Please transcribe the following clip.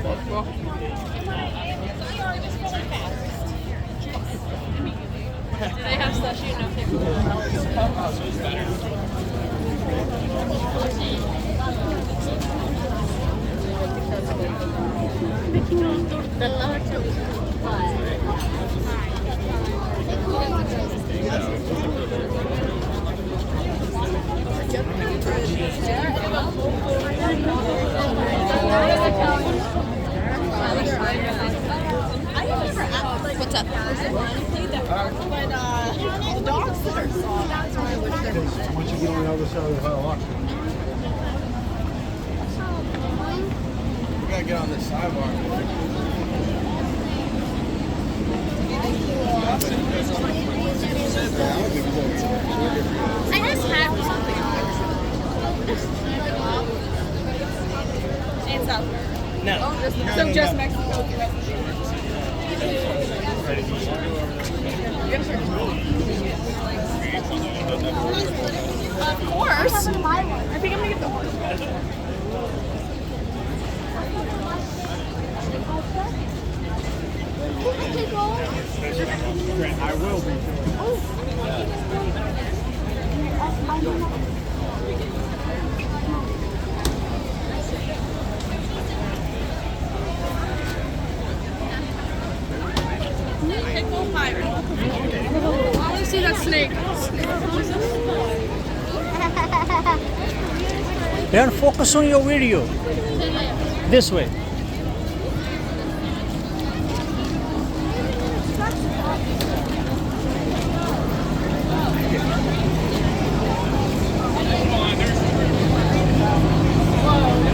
They have slushy and no pickles. The lower two. What's up? But the dogs that are soft, that's why I wish there was. Once you get on the other side of the highway. We gotta get on this sidewalk. I just have something. And South. No. So just Mexico. Of course. I think I'm gonna get the horse. I will be. Pickle pirate. I want to see that snake. Then focus on your video. This way.